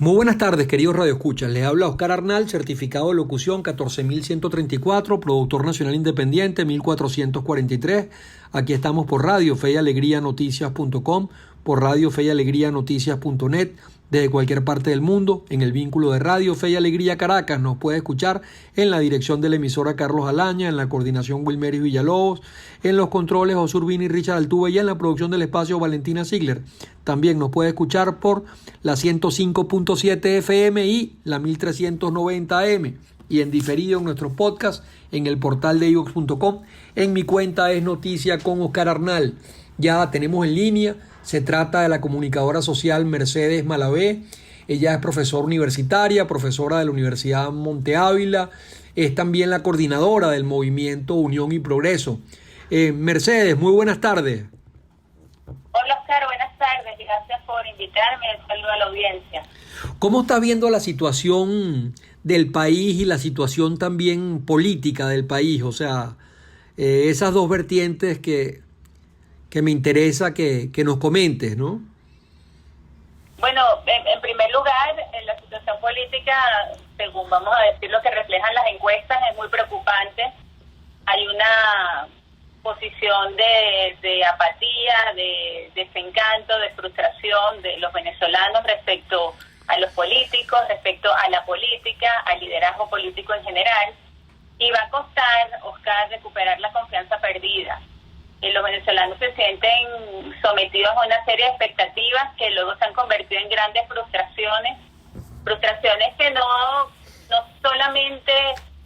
Muy buenas tardes, queridos radioescuchas. Les habla Oscar Arnal, certificado de locución 14.134, productor nacional independiente 1443. Aquí estamos por Radio Fe y Alegría Noticias.com, por Radio Fe y Alegría Noticias.net, desde cualquier parte del mundo, en el vínculo de Radio Fe y Alegría Caracas. Nos puede escuchar en la dirección de la emisora Carlos Alaña, en la coordinación Wilmeris Villalobos, en los controles José Urbina y Richard Altuve y en la producción del espacio Valentina Ziegler. También nos puede escuchar por la 105.7 FM y la 1390 AM y en diferido en nuestro podcast en el portal de iVoox.com. En mi cuenta es Noticia con Oscar Arnal. Ya tenemos en línea, se trata de la comunicadora social Mercedes Malavé. Ella es profesora universitaria, profesora de la Universidad Monte Ávila, es también la coordinadora del movimiento Unión y Progreso. Mercedes, muy buenas tardes. Hola Oscar, buenas tardes, gracias por invitarme, saludo a la audiencia. ¿Cómo está viendo la situación del país y la situación también política del país? O sea, esas dos vertientes que me interesa que nos comentes, ¿no? Bueno, en primer lugar, en la situación política, según vamos a decir lo que reflejan las encuestas, es muy preocupante. Hay una posición de apatía, de desencanto, de frustración de los venezolanos respecto a los políticos, respecto a la política, al liderazgo político en general, y va a costar, Oscar, recuperar la confianza perdida. Los venezolanos se sienten sometidos a una serie de expectativas que luego se han convertido en grandes frustraciones que no solamente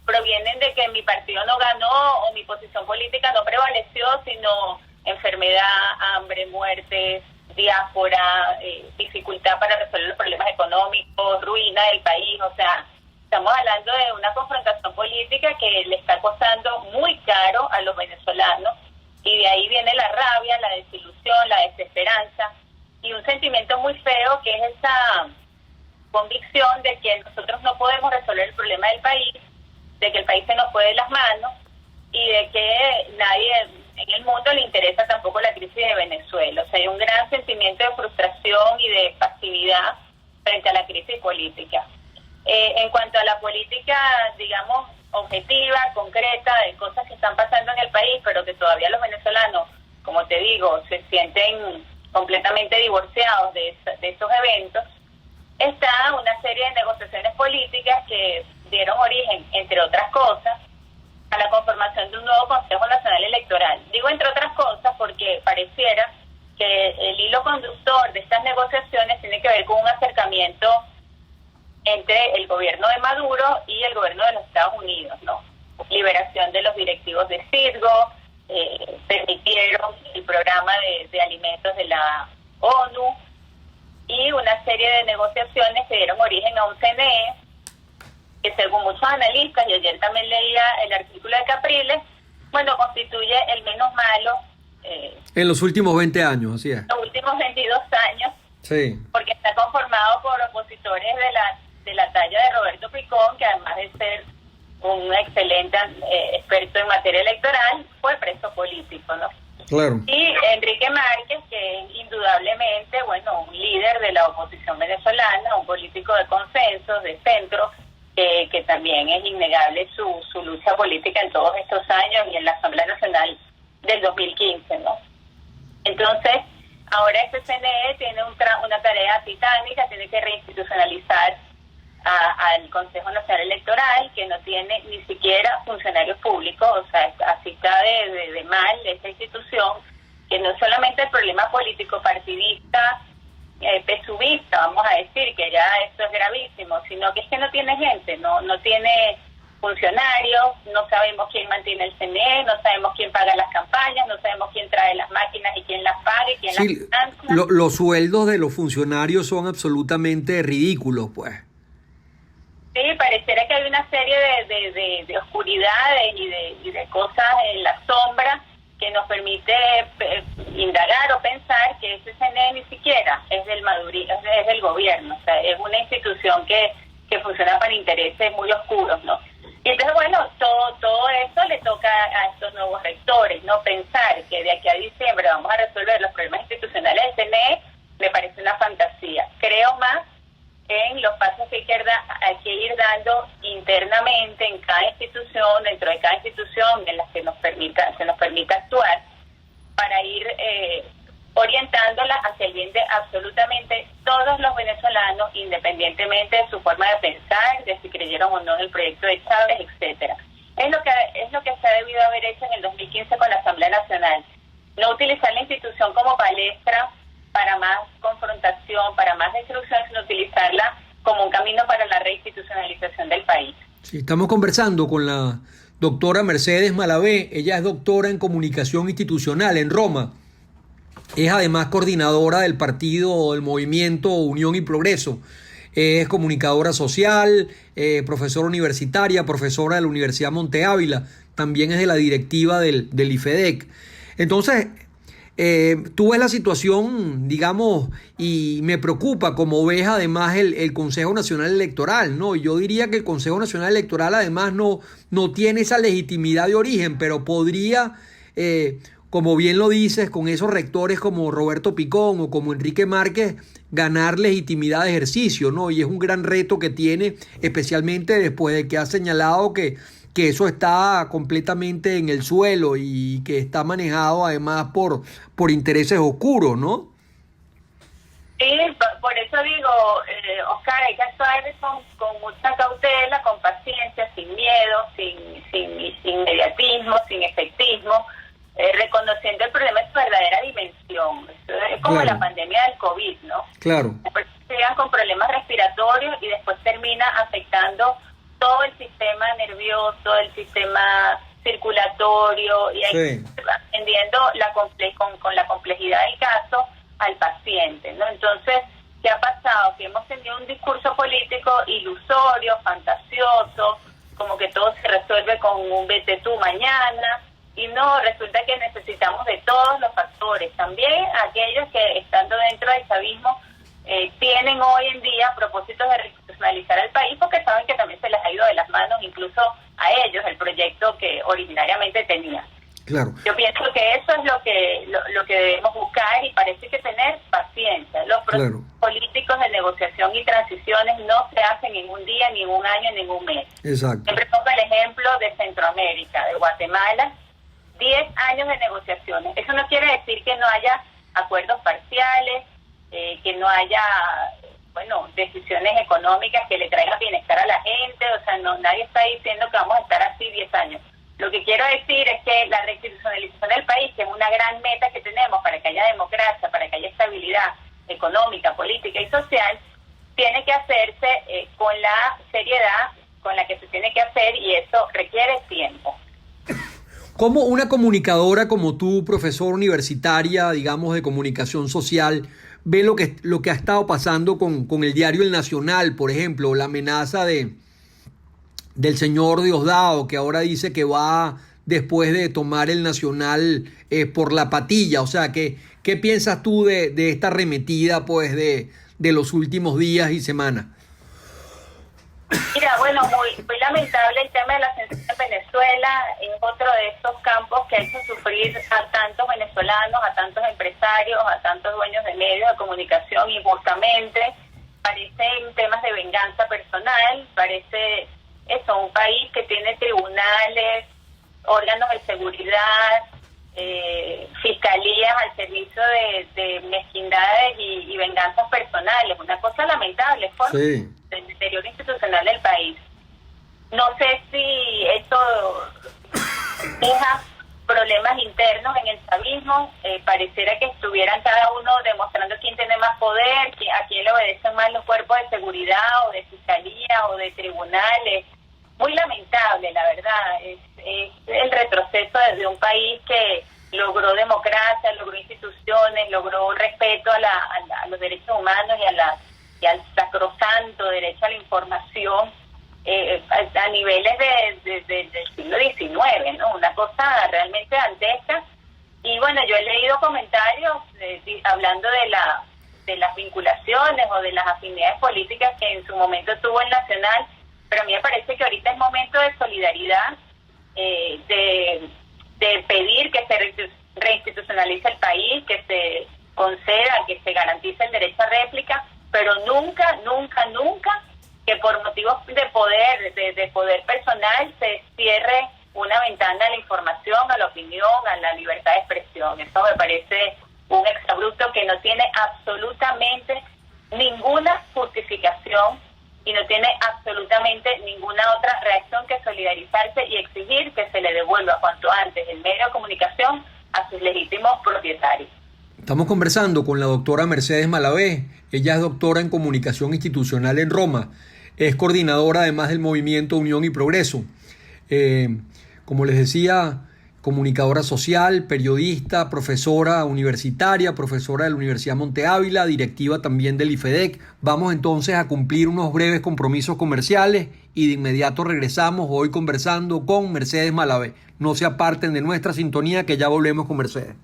provienen de que mi partido no ganó o mi posición política no prevaleció, sino enfermedad, hambre, muertes, diáspora, dificultad para resolver los problemas económicos, ruina del país. O sea, estamos hablando de una confrontación política que le está costando muy caro a los venezolanos, y de ahí viene la rabia, la desilusión, la desesperanza y un sentimiento muy feo que es esa convicción de que nosotros no podemos resolver el problema del país, de que el país se nos fue de las manos y de que nadie en el mundo le interesa tampoco la crisis de Venezuela. O sea, hay un gran sentimiento de frustración y de pasividad frente a la crisis política. En cuanto a la política, digamos, objetiva, concreta, de cosas que están pasando en el país, pero que todavía los venezolanos, como te digo, se sienten completamente divorciados de estos eventos, está una serie de negociaciones políticas que dieron origen, entre otras cosas, a la conformación de un nuevo Consejo Nacional Electoral. Digo entre otras cosas porque pareciera que el hilo conductor de estas negociaciones tiene que ver con un acercamiento entre el gobierno de Maduro y el gobierno de los Estados Unidos, ¿no? Liberación de los directivos de Citgo, permitieron el programa de alimentos de la ONU y una serie de negociaciones que dieron origen a un CNE que, según muchos analistas, y ayer también leía el artículo de Capriles, bueno, constituye el menos malo en los últimos 20 años, así es. Los últimos 22 años, sí, porque está conformado por opositores de la talla de Roberto Picón, que además de ser un excelente experto en materia electoral, fue preso político, ¿no? Claro. Y Enrique Márquez, que es indudablemente, bueno, un líder de la oposición venezolana, un político de consenso, de centro, que también es innegable su lucha política en todos estos años y en la Asamblea Nacional del 2015, ¿no? Entonces, ahora este CNE tiene una tarea titánica, tiene que reinstitucionalizar al Consejo Nacional Electoral, que no tiene ni siquiera funcionarios públicos. O sea, así está de mal esta institución, que no solamente el problema político partidista, pesubista, vamos a decir, que ya esto es gravísimo, sino que es que no tiene gente, no tiene funcionarios, no sabemos quién mantiene el CNE, no sabemos quién paga las campañas, no sabemos quién trae las máquinas y quién las paga y quién las financia. Los sueldos de los funcionarios son absolutamente ridículos, pues. Sí, pareciera que hay una serie de oscuridades y de cosas en la sombra que nos permite indagar o pensar que ese CNE ni siquiera es del madurismo, es del gobierno. O sea, es una institución que funciona para intereses muy oscuros, ¿no? Y entonces, bueno, todo eso le toca a estos nuevos rectores, ¿no? Pensar que de aquí a diciembre vamos a resolver los problemas institucionales del CNE me parece una fantasía. Creo más en los pasos que hay que ir dando internamente en cada institución, dentro de cada institución en las que se nos permita actuar, para ir orientándola hacia el bien de absolutamente todos los venezolanos, independientemente de su forma de pensar, de si creyeron o no en el proyecto de Chávez, etcétera. Es lo que se ha debido haber hecho en el 2015 con la Asamblea Nacional. No utilizar la institución como palestra para más confrontación, para más destrucción, sino utilizarla como un camino para la reinstitucionalización del país. Sí, estamos conversando con la doctora Mercedes Malavé. Ella es doctora en comunicación institucional en Roma. Es además coordinadora del partido, del movimiento Unión y Progreso. Es comunicadora social, profesora universitaria, profesora de la Universidad Monte Ávila. También es de la directiva del IFEDEC. Entonces, tú ves la situación, digamos, y me preocupa como ves además el Consejo Nacional Electoral, ¿no? Yo diría que el Consejo Nacional Electoral además no tiene esa legitimidad de origen, pero podría, como bien lo dices, con esos rectores como Roberto Picón o como Enrique Márquez, ganar legitimidad de ejercicio, ¿no? Y es un gran reto que tiene, especialmente después de que ha señalado que eso está completamente en el suelo y que está manejado además por intereses oscuros, ¿no? Sí, por eso digo, Oscar, hay que actuar con mucha cautela, con paciencia, sin miedo, sin inmediatismo, sin efectismo, reconociendo el problema en su verdadera dimensión. Es como la pandemia del COVID, ¿no? Claro. Después llegan con problemas respiratorios y después termina afectando todo el sistema nervioso, el sistema circulatorio, y ahí atendiendo con la complejidad del caso al paciente, ¿no? Entonces, ¿qué ha pasado? Que hemos tenido un discurso político ilusorio, fantasioso, como que todo se resuelve con un vete tú mañana, y no, resulta que necesitamos de todos los factores, también aquellos que estando dentro del chavismo tienen hoy en día propósitos de reinstitucionalizar al país, porque saben que también se les ha ido de las manos incluso a ellos el proyecto que originariamente tenían. Claro. Yo pienso que eso es lo que debemos buscar, y parece que tener paciencia. Los procesos políticos de negociación y transiciones no se hacen en un día, ni en un año, ni en un mes. Exacto. Siempre pongo el ejemplo de Centroamérica, de Guatemala, 10 años de negociaciones. Eso no quiere decir que no haya acuerdos parciales, que no haya, decisiones económicas que le traigan bienestar a la gente. O sea, nadie está diciendo que vamos a estar así 10 años. Lo que quiero decir es que la reinstitucionalización del país, que es una gran meta que tenemos para que haya democracia, para que haya estabilidad económica, política y social, tiene que hacerse con la seriedad con la que se tiene que hacer, y eso requiere tiempo. ¿Cómo una comunicadora como tú, profesora universitaria, digamos, de comunicación social, ve lo que ha estado pasando con el diario El Nacional, por ejemplo, la amenaza del señor Diosdado, que ahora dice que va después de tomar El Nacional por la patilla? O sea, ¿qué piensas tú de esta arremetida, pues, de los últimos días y semanas? Mira, muy lamentable el tema de la censura en Venezuela. Es otro de estos campos que ha hecho sufrir a tantos venezolanos, a tantos empresarios, a tantos dueños de medios de comunicación injustamente. Parecen temas de venganza personal, parece eso, un país que tiene tribunales, órganos de seguridad, fiscalías al servicio de mezquindades y venganzas personales. Una cosa lamentable, forma del deterioro institucional del país. No sé si esto deja problemas internos en el chavismo. Pareciera que estuvieran cada uno demostrando quién tiene más poder, a quién le obedecen más los cuerpos de seguridad o de fiscalía o de tribunales. Muy lamentable, la verdad. Es el retroceso desde un país que logró democracia, logró instituciones, logró respeto a los derechos humanos y al sacrosanto derecho a la información a niveles del siglo XIX, ¿no? Una cosa realmente dantesca. Y bueno, yo he leído comentarios hablando de las vinculaciones o de las afinidades políticas que en su momento tuvo el Nacional, pero a mí me parece que ahorita es momento de solidaridad, de pedir que se reinstitucionalice el país, que se conceda, que se garantice el derecho a réplica, pero nunca, nunca, nunca que por motivos de poder personal se cierre una ventana a la información, a la opinión, a la libertad de expresión. Eso me parece un exabrupto que no tiene absolutamente ninguna justificación y no tiene absolutamente ninguna otra reacción que solidarizarse y exigir que se le devuelva cuanto antes el medio de comunicación a sus legítimos propietarios. Estamos conversando con la doctora Mercedes Malavé. Ella es doctora en comunicación institucional en Roma. Es coordinadora además del movimiento Unión y Progreso. Como les decía, comunicadora social, periodista, profesora universitaria, profesora de la Universidad Monte Ávila, directiva también del IFEDEC. Vamos entonces a cumplir unos breves compromisos comerciales y de inmediato regresamos hoy conversando con Mercedes Malavé. No se aparten de nuestra sintonía que ya volvemos con Mercedes.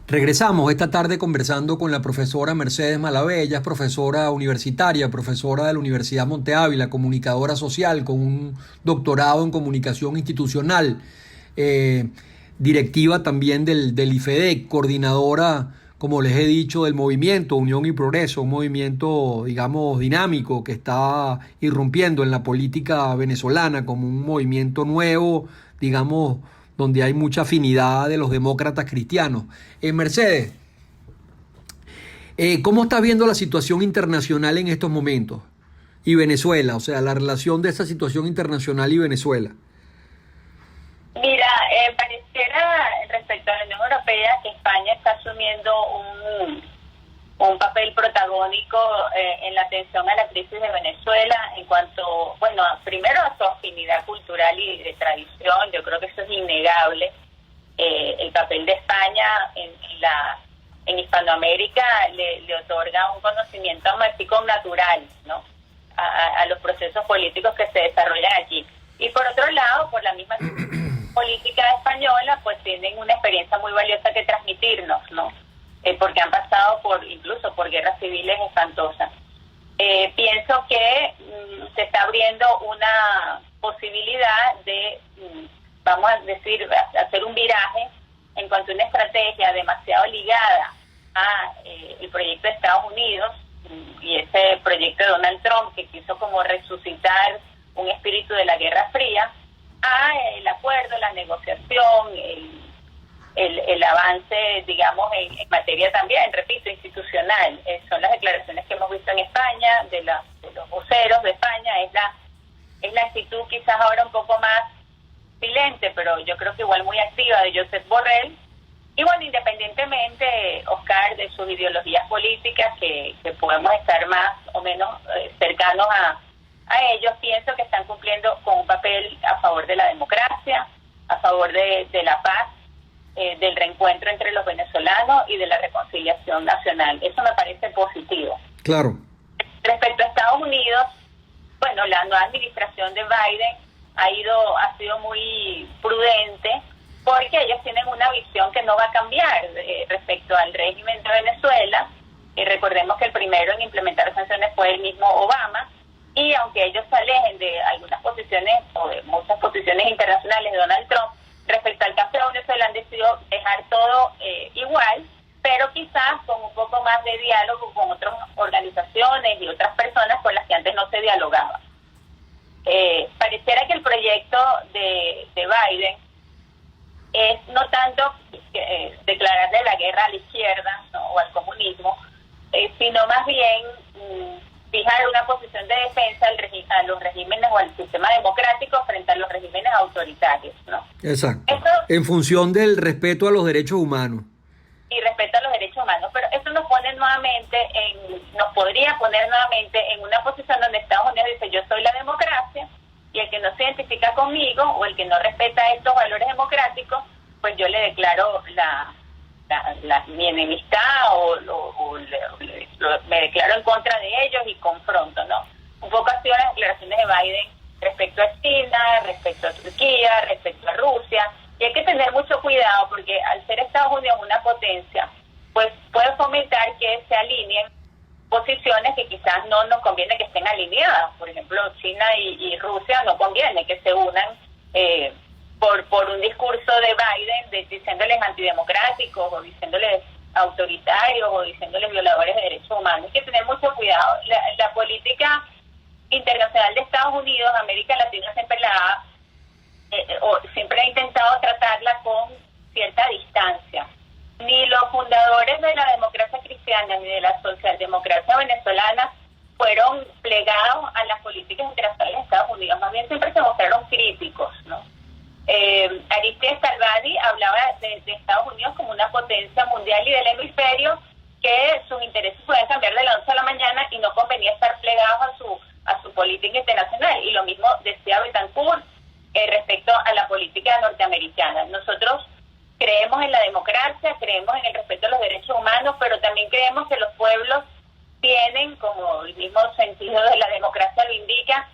Regresamos esta tarde conversando con la profesora Mercedes Malavé. Ella es profesora universitaria, profesora de la Universidad Monte Ávila, comunicadora social con un doctorado en comunicación institucional, directiva también del IFEDEC, coordinadora, como les he dicho, del movimiento Unión y Progreso, un movimiento, digamos, dinámico que está irrumpiendo en la política venezolana como un movimiento nuevo, digamos, donde hay mucha afinidad de los demócratas cristianos. Mercedes, ¿cómo estás viendo la situación internacional en estos momentos? Y Venezuela, o sea, la relación de esa situación internacional y Venezuela. Mira, pareciera respecto a la Unión Europea que España está asumiendo un papel protagónico en la atención a la crisis de Venezuela en cuanto, bueno, primero a su afinidad cultural y de tradición. Yo creo que eso es innegable. El papel de España en Hispanoamérica le otorga un conocimiento más natural, ¿no?, a los procesos políticos que se desarrollan allí. Y por otro lado, por la misma política española, pues tienen una experiencia muy valiosa que transmitirnos, ¿no?, porque han pasado incluso por guerras civiles espantosas. Pienso que se está abriendo una posibilidad de, vamos a decir, hacer un viraje en cuanto a una estrategia demasiado ligada a el proyecto de Estados Unidos y ese proyecto de Donald Trump que quiso como resucitar un espíritu de la Guerra Fría, a el acuerdo, la negociación, el avance, digamos, en materia también, repito, institucional. Son las declaraciones que hemos visto en España, de los voceros de España. Es la actitud quizás ahora un poco más silente, pero yo creo que igual muy activa, de Josep Borrell. Y bueno, independientemente, Oscar, de sus ideologías políticas, que podemos estar más o menos cercanos a ellos, pienso que están cumpliendo con un papel a favor de la democracia, a favor de la paz, del reencuentro entre los venezolanos y de la reconciliación nacional. Eso me parece positivo. Claro. Respecto a Estados Unidos, bueno, la nueva administración de Biden ha sido muy prudente porque ellos tienen una visión que no va a cambiar respecto al régimen de Venezuela. Y recordemos que el primero en implementar sanciones fue el mismo Obama, y aunque ellos se alejen de algunas posiciones o de muchas posiciones internacionales de Donald Trump, respecto al caso de Venezuela han decidido dejar todo igual, pero quizás con un poco más de diálogo con otras organizaciones y otras personas con las que antes no se dialogaba. Pareciera que el proyecto de Biden es no tanto declararle la guerra a la izquierda, ¿no?, o al comunismo, sino más bien fijar una posición de defensa a los regímenes o al sistema democrático frente a los regímenes autoritarios, ¿no? Exacto. En función del respeto a los derechos humanos. Y respeto a los derechos humanos, pero eso nos podría poner nuevamente en una posición donde Estados Unidos dice: yo soy la democracia, y el que no se identifica conmigo o el que no respeta estos valores democráticos, pues yo le declaro mi enemistad o me declaro en contra de ellos y confronto, ¿no? Un poco han sido las declaraciones de Biden respecto a China, respecto a Turquía, respecto a Rusia, y hay que tener mucho cuidado porque al ser Estados Unidos una potencia, pues puede fomentar que se alineen posiciones que quizás no nos conviene que estén alineadas. Por ejemplo, China y Rusia no conviene que se unan por un discurso de Biden diciéndoles antidemocráticos o diciéndoles autoritarios o diciéndoles violadores de derechos humanos. Hay que tener mucho cuidado. La política internacional de Estados Unidos, América Latina siempre siempre ha intentado tratarla con cierta distancia. Ni los fundadores de la democracia cristiana ni de la socialdemocracia venezolana fueron plegados a las políticas internacionales de Estados Unidos, más bien siempre se mostraron críticos, ¿no? Aristides Salvadri hablaba de Estados Unidos como una potencia mundial y del hemisferio, que sus intereses pueden cambiar de la noche a la mañana y no convenía estar plegados a su política internacional. Y lo mismo decía Betancourt respecto a la política norteamericana. Nosotros creemos en la democracia, creemos en el respeto a los derechos humanos, pero también creemos que los pueblos tienen, como el mismo sentido de la democracia lo indica,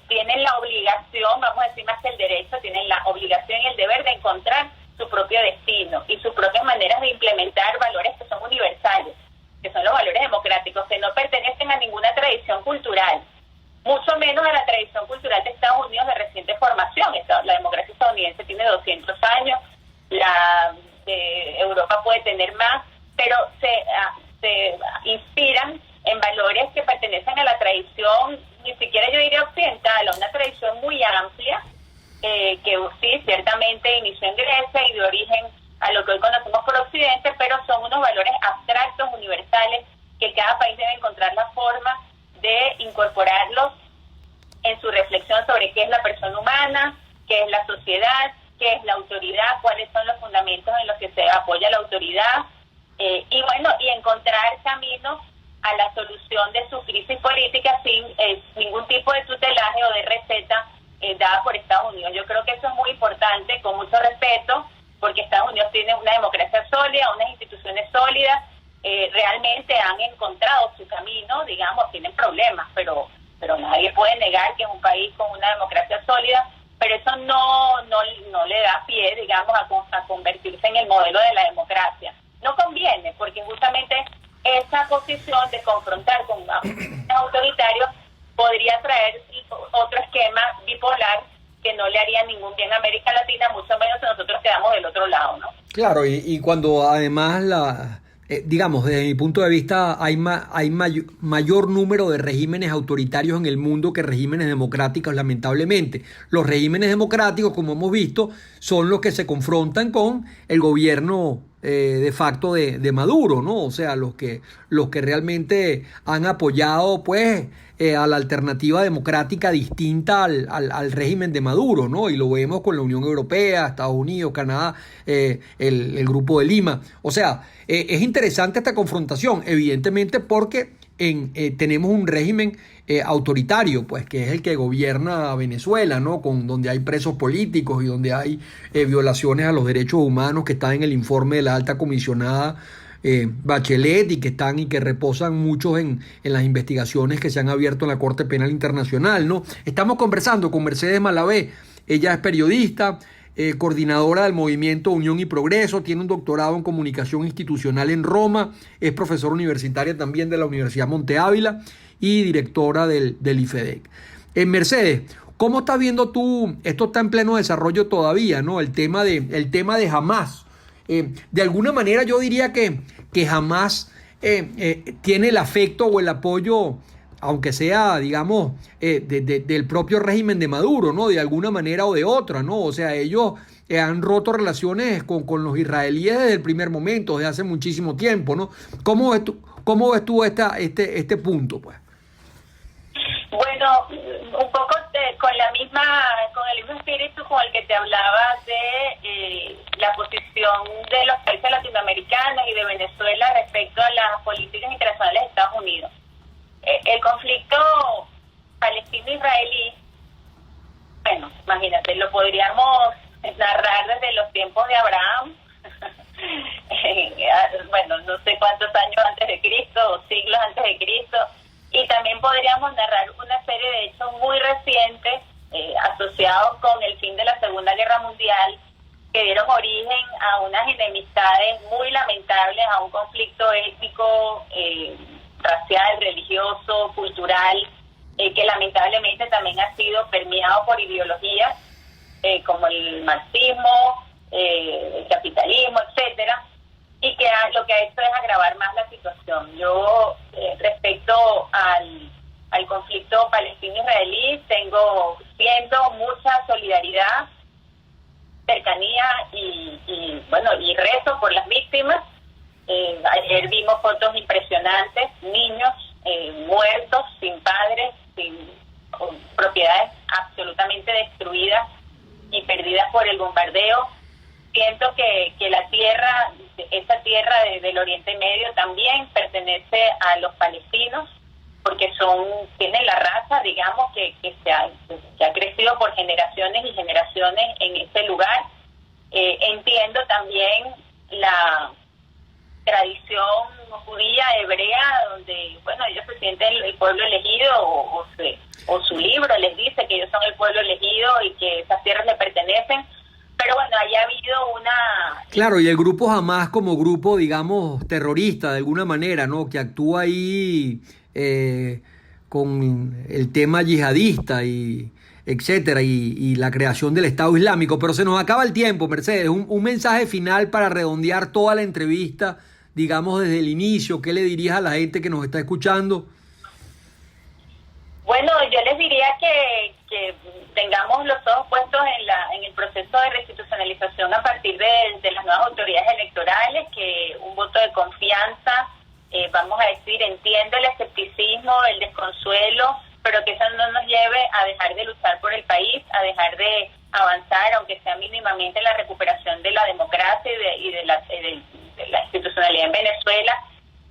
tienen la obligación, vamos a decir más que el derecho, tienen la obligación y el deber de encontrar su propio destino y sus propias maneras de implementar valores que son universales, que son los valores democráticos, que no pertenecen a ninguna tradición cultural, mucho menos a la tradición cultural de Estados Unidos de reciente formación. La democracia estadounidense tiene 200 años, la de Europa puede tener más, pero se inspiran en valores que pertenecen a la tradición, ni siquiera yo diría occidental, a una tradición muy amplia, que sí, ciertamente inició en Grecia y de origen a lo que hoy conocemos por Occidente, pero son unos valores abstractos, universales, que cada país debe encontrar la forma de incorporarlos en su reflexión sobre qué es la persona humana, qué es la sociedad, qué es la autoridad, cuáles son los fundamentos en los que se apoya la autoridad, y encontrar caminos a la solución de su crisis política sin ningún tipo de tutelaje o de receta dada por Estados Unidos. Yo creo que eso es muy importante, con mucho respeto, porque Estados Unidos tiene una democracia sólida, unas instituciones sólidas, realmente han encontrado su camino, digamos, tienen problemas, pero nadie puede negar que es un país con una democracia sólida, pero eso no le da pie, digamos, a convertirse en el modelo de la democracia. No conviene, porque justamente esa posición de confrontar con autoritarios podría traer otro esquema bipolar que no le haría ningún bien a América Latina, mucho menos si nosotros quedamos del otro lado, ¿no? Claro, y cuando además digamos, desde mi punto de vista, hay mayor número de regímenes autoritarios en el mundo que regímenes democráticos, lamentablemente. Los regímenes democráticos, como hemos visto, son los que se confrontan con el gobierno de facto de Maduro, ¿no? O sea, los que realmente han apoyado, pues, a la alternativa democrática distinta al régimen de Maduro, ¿no? Y lo vemos con la Unión Europea, Estados Unidos, Canadá, el Grupo de Lima. O sea, es interesante esta confrontación, evidentemente porque tenemos un régimen autoritario, pues, que es el que gobierna Venezuela, ¿no? Donde hay presos políticos y donde hay violaciones a los derechos humanos que están en el informe de la alta comisionada Bachelet y que reposan muchos en las investigaciones que se han abierto en la Corte Penal Internacional, ¿no? Estamos conversando con Mercedes Malavé. Ella es periodista, coordinadora del movimiento Unión y Progreso, tiene un doctorado en comunicación institucional en Roma, es profesora universitaria también de la Universidad Monte Ávila y directora del IFEDEC. Mercedes, ¿cómo estás viendo tú? Esto está en pleno desarrollo todavía, ¿no? El tema de Hamás. De alguna manera yo diría que Hamás tiene el afecto o el apoyo, aunque sea, digamos, del propio régimen de Maduro, ¿no? De alguna manera o de otra, ¿no? O sea, ellos han roto relaciones con los israelíes desde el primer momento, desde hace muchísimo tiempo, ¿no? ¿Cómo ves tú este punto, pues? Bueno, un poco con el mismo espíritu con el que te hablaba de la posición de los países latinoamericanos y de Venezuela respecto a las políticas internacionales de Estados Unidos. El conflicto palestino-israelí, bueno, imagínate, lo podríamos narrar desde los tiempos de Abraham, bueno, no sé cuántos años antes de Cristo o siglos antes de Cristo, y también podríamos narrar una serie de hechos muy recientes asociados con el fin de la Segunda Guerra Mundial, que dieron origen a unas enemistades muy lamentables, a un conflicto étnico, racial, religioso, cultural, que lamentablemente también ha sido permeado por ideologías como el marxismo, el capitalismo, etcétera. y que lo que ha hecho es agravar más la situación. Yo, respecto al conflicto palestino-israelí, siento mucha solidaridad, cercanía y rezo por las víctimas. Ayer vimos fotos impresionantes, niños muertos, sin padres, con propiedades absolutamente destruidas y perdidas por el bombardeo. Siento que esa tierra del Oriente Medio también pertenece a los palestinos, porque tienen la raza, digamos, que se ha crecido por generaciones y generaciones en ese lugar. Entiendo también la tradición judía, hebrea, donde, bueno, ellos se sienten el pueblo elegido, o su libro les dice que ellos son el pueblo elegido y que esas tierras le pertenecen. Pero bueno, haya habido una... Claro, y el grupo Hamás como grupo, digamos, terrorista de alguna manera, ¿no? Que actúa ahí con el tema yihadista y etcétera, y la creación del Estado Islámico. Pero se nos acaba el tiempo, Mercedes. Un mensaje final para redondear toda la entrevista, digamos, desde el inicio. ¿Qué le dirías a la gente que nos está escuchando? Bueno, yo les diría que tengamos los ojos puestos en el proceso de restitucionalización a partir de las nuevas autoridades electorales, que un voto de confianza, vamos a decir, entiendo el escepticismo, el desconsuelo, pero que eso no nos lleve a dejar de luchar por el país, a dejar de avanzar, aunque sea mínimamente, en la recuperación de la democracia y de la institucionalidad en Venezuela,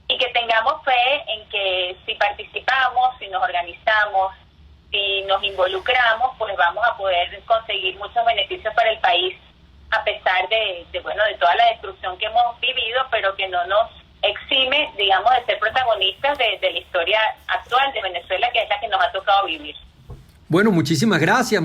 y que tengamos fe en que si participamos, si nos organizamos, si nos involucramos, pues vamos a poder conseguir muchos beneficios para el país, a pesar de toda la destrucción que hemos vivido, pero que no nos exime, digamos, de ser protagonistas de la historia actual de Venezuela, que es la que nos ha tocado vivir. Bueno, muchísimas gracias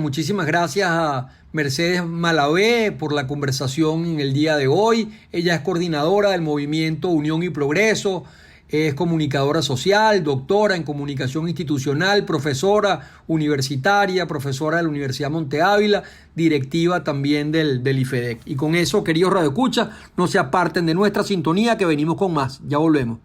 a Mercedes Malavé por la conversación en el día de hoy. Ella es coordinadora del movimiento Unión y Progreso, es comunicadora social, doctora en comunicación institucional, profesora universitaria, profesora de la Universidad Monte Ávila, directiva también del IFEDEC. Y con eso, queridos radioescuchas, no se aparten de nuestra sintonía, que venimos con más. Ya volvemos.